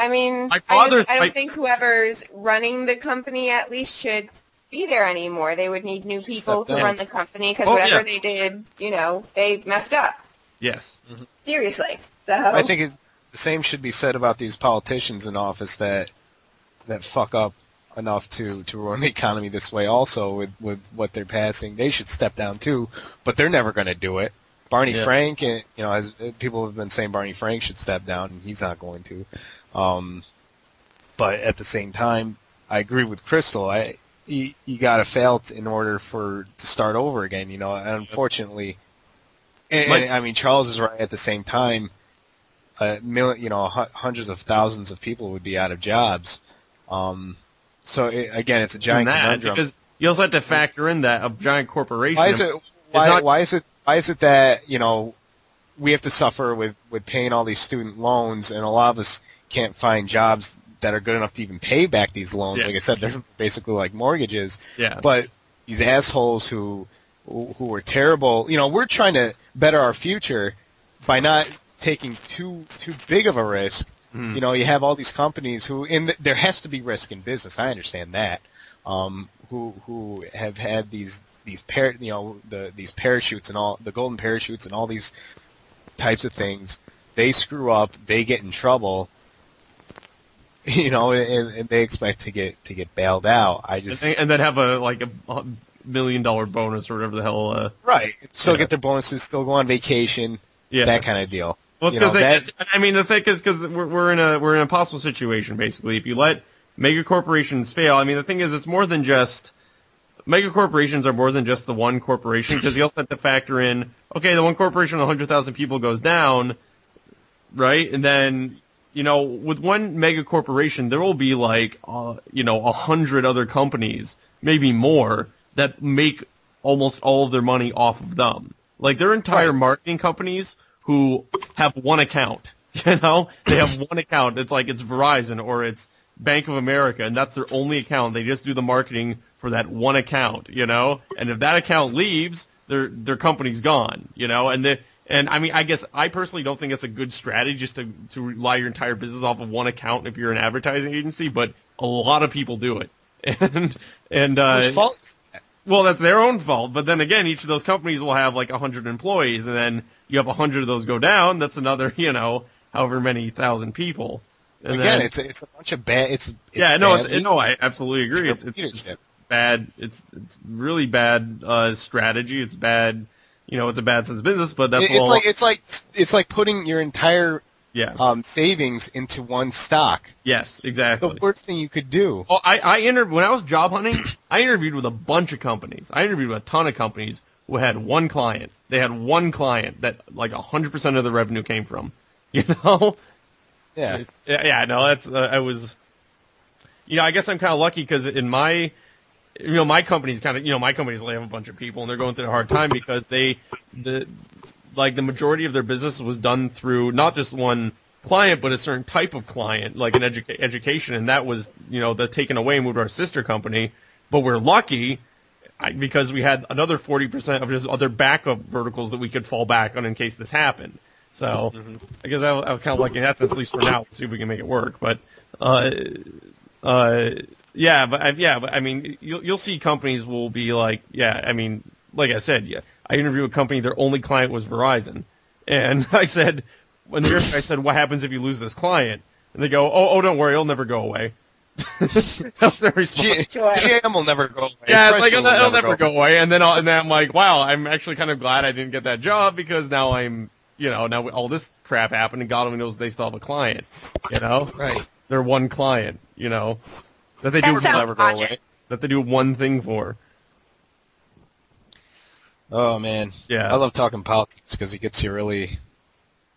I mean, My I father's... don't think whoever's running the company at least should be there anymore. They would need new people to run the company because whatever they did, they messed up. Yes. Mm-hmm. Seriously. So I think the same should be said about these politicians in office that fuck up enough to run the economy this way also with what they're passing. They should step down too, but they're never going to do it. Barney Frank, as people have been saying, Barney Frank should step down, and he's not going to. But at the same time, I agree with Crystal. You got to fail in order to start over again. And unfortunately, I mean, Charles is right. At the same time, hundreds of thousands of people would be out of jobs. So again, it's a giant conundrum. Because you also have to factor in that a giant corporation. Why is it that we have to suffer with paying all these student loans, and a lot of us can't find jobs that are good enough to even pay back these loans? Yeah. Like I said, they're basically like mortgages. Yeah. But these assholes who are terrible, we're trying to better our future by not taking too big of a risk. You have all these companies there has to be risk in business. I understand that. Who have had these parachutes and all the golden parachutes and all these types of things. They screw up, they get in trouble, and they expect to get bailed out. And then have a $1 million bonus or whatever the hell. Right. Still get their bonuses, still go on vacation. Yeah. That kind of deal. Well, it's because the thing is because we're in an impossible situation basically. If you let mega corporations fail, I mean the thing is it's more than just mega corporations are more than just the one corporation, because you also have to factor in, okay, the one corporation with 100,000 people goes down, right? And then, with one mega corporation, there will be 100 other companies, maybe more, that make almost all of their money off of them. Like, their entire marketing companies who have one account, they have one account. It's like it's Verizon or it's Bank of America, and that's their only account. They just do the marketing for that one account, and if that account leaves, their company's gone, and I mean, I guess I personally don't think it's a good strategy just to rely your entire business off of one account if you're an advertising agency, but a lot of people do it, and whose fault is that? Well, that's their own fault, but then again, each of those companies will have 100 employees, and then you have 100 of those go down, that's another, however many thousand people. And again, then, it's a bunch of bad. I absolutely agree. It's bad. It's really bad strategy. It's bad. It's a bad sense of business. But that's it's like putting your entire savings into one stock. Yes, exactly. It's the worst thing you could do. Oh, when I was job hunting, I interviewed with a bunch of companies. I interviewed with a ton of companies who had one client. They had one client that 100% of the revenue came from. Yeah. No, that's I was. I guess I'm kind of lucky because in my company's my company's lay off a bunch of people and they're going through a hard time because the majority of their business was done through not just one client but a certain type of client, like an education, and that was the taken away and moved to our sister company. But we're lucky because we had another 40% of just other backup verticals that we could fall back on in case this happened. So I guess I was kind of lucky in that sense, at least for now. We'll see if we can make it work. But but I mean, you'll see companies will be like I said, I interviewed a company, their only client was Verizon, and I said, I said, what happens if you lose this client? And they go, oh, don't worry, it'll never go away. That's their response. GM will never go away. Yeah, it's it'll never go away. And then I'm like, wow, I'm actually kind of glad I didn't get that job because now I'm. Now all this crap happened, and God only knows they still have a client. Right? They're one client. That they do never go away. That they do one thing for. Oh man, yeah. I love talking politics because it gets you really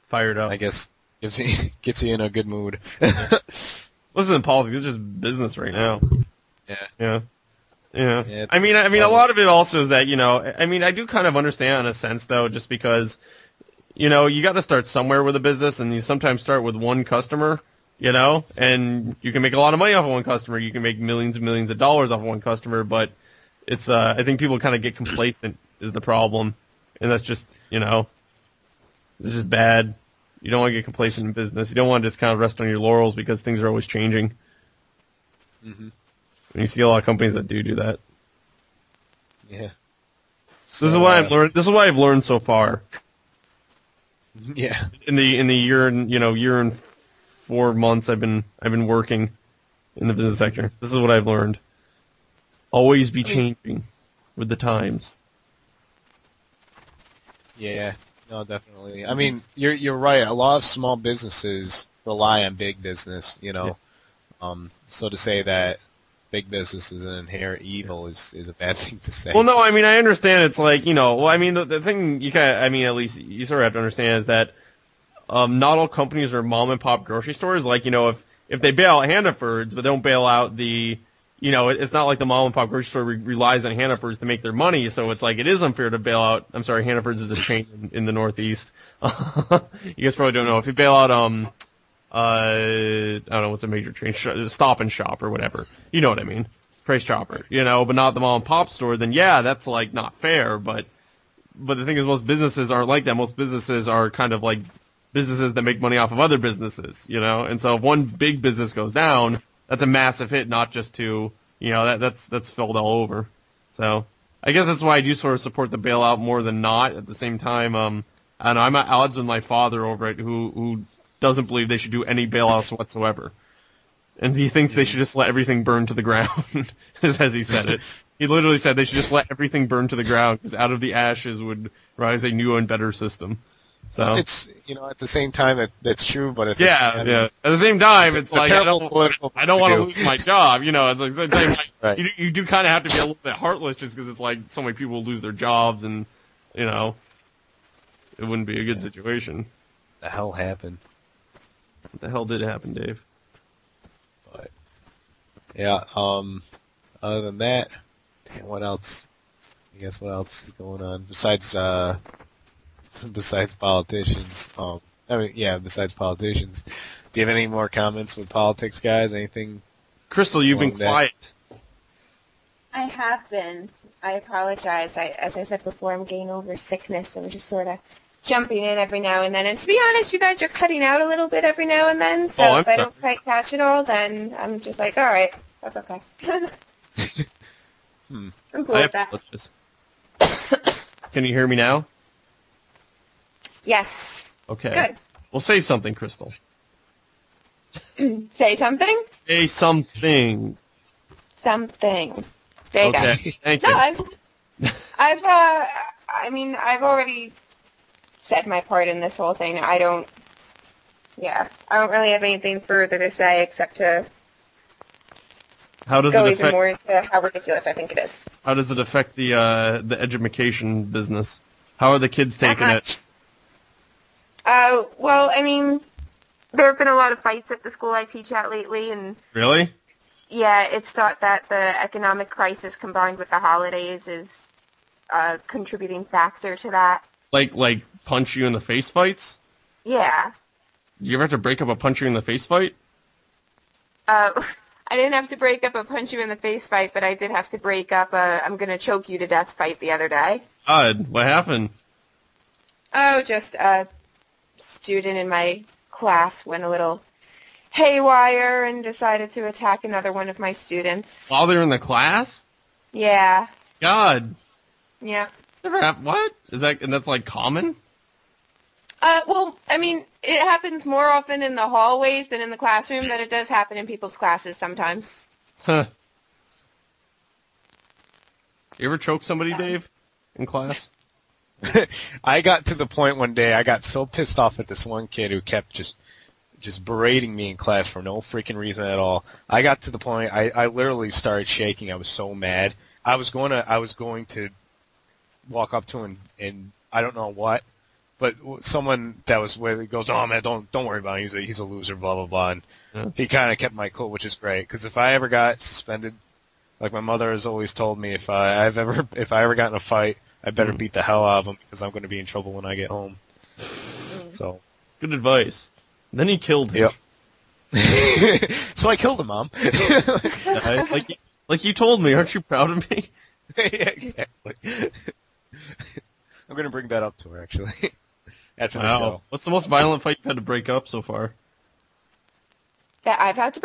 fired up. I guess gets you in a good mood. Listen, politics is just business right now. Yeah. I mean, a lot of it also is that I do kind of understand in a sense though, just because. You got to start somewhere with a business, and you sometimes start with one customer, and you can make a lot of money off of one customer. You can make millions and millions of dollars off of one customer, but it's, I think people kind of get complacent is the problem, and that's just, it's just bad. You don't want to get complacent in business. You don't want to just kind of rest on your laurels because things are always changing. Mm-hmm. And you see a lot of companies that do that. Yeah. So, this is what I've learned. This is what I've learned so far. Yeah. In the year and 4 months I've been working in the business sector. This is what I've learned. Always be changing with the times. Yeah. No, definitely. I mean, you're right. A lot of small businesses rely on big business, Yeah. So to say that big business is an inherent evil is a bad thing to say. Well, no, I mean, I understand it's like, the thing you at least you sort of have to understand is that not all companies are mom and pop grocery stores. Like, if they bail out Hannaford's, but they don't bail out the, it's not like the mom and pop grocery store relies on Hannaford's to make their money. So it's like, it is unfair to bail out. I'm sorry, Hannaford's is a chain in the Northeast. You guys probably don't know. If you bail out, I don't know what's a major chain, Stop and Shop or whatever. You know what I mean? Price Chopper, but not the mom and pop store. Then yeah, that's like not fair. But the thing is, most businesses aren't like that. Most businesses are kind of like businesses that make money off of other businesses, And so if one big business goes down, that's a massive hit, not just to, that's filled all over. So I guess that's why I do sort of support the bailout more than not. At the same time, I don't know, I'm at odds with my father over it, who doesn't believe they should do any bailouts whatsoever. And he thinks they should just let everything burn to the ground, as he said it. He literally said they should just let everything burn to the ground, because out of the ashes would rise a new and better system. So it's at the same time that's true, but if at the same time it's like I don't want to lose my job. It's like at the same time, right. you do kind of have to be a little bit heartless, just because it's like so many people will lose their jobs, and it wouldn't be a good situation. The hell happened? What the hell did happen, Dave? But yeah, other than that, damn, what else? I guess what else is going on besides politicians? Besides politicians. Do you have any more comments with politics, guys? Anything? Crystal, you've been quiet. I have been. I apologize. As I said before, I'm getting over sickness. I'm just sort of jumping in every now and then. And to be honest, you guys are cutting out a little bit every now and then. So if I don't quite catch it all, then I'm just like, all right, that's okay. I'm cool with that. Can you hear me now? Yes. Okay. Good. Well, say something, Crystal. Say something? Say something. Something. There you go. Thank you. No, I've already said my part in this whole thing. I don't really have anything further to say except to go even more into how ridiculous I think it is. How does it affect the education business? How are the kids taking it? Well, there have been a lot of fights at the school I teach at lately, and really? Yeah, it's thought that the economic crisis combined with the holidays is a contributing factor to that. Like punch you in the face fights? Yeah. You ever have to break up a punch you in the face fight? I didn't have to break up a punch you in the face fight, but I did have to break up a I'm gonna choke you to death fight the other day. God, what happened? Oh, just a student in my class went a little haywire and decided to attack another one of my students. While they're in the class? Yeah. God. Yeah. What? And that's like common? Well, it happens more often in the hallways than in the classroom, but it does happen in people's classes sometimes. Huh. You ever choke somebody, Dave, in class? I got to the point one day, I got so pissed off at this one kid who kept just berating me in class for no freaking reason at all. I got to the point, I literally started shaking. I was so mad. I was going to walk up to him and I don't know what, but someone that was with it goes, "Oh man, don't worry about him. He's a loser." Blah blah blah. And he kind of kept my cool, which is great. Because if I ever got suspended, like my mother has always told me, if I ever got in a fight, I better beat the hell out of him because I'm going to be in trouble when I get home. So good advice. Then he killed him. Yep. So I killed him, Mom. Like you told me. Aren't you proud of me? Yeah, exactly. I'm going to bring that up to her, actually. after the Wow. show. What's the most violent fight you've had to break up so far? That I've had to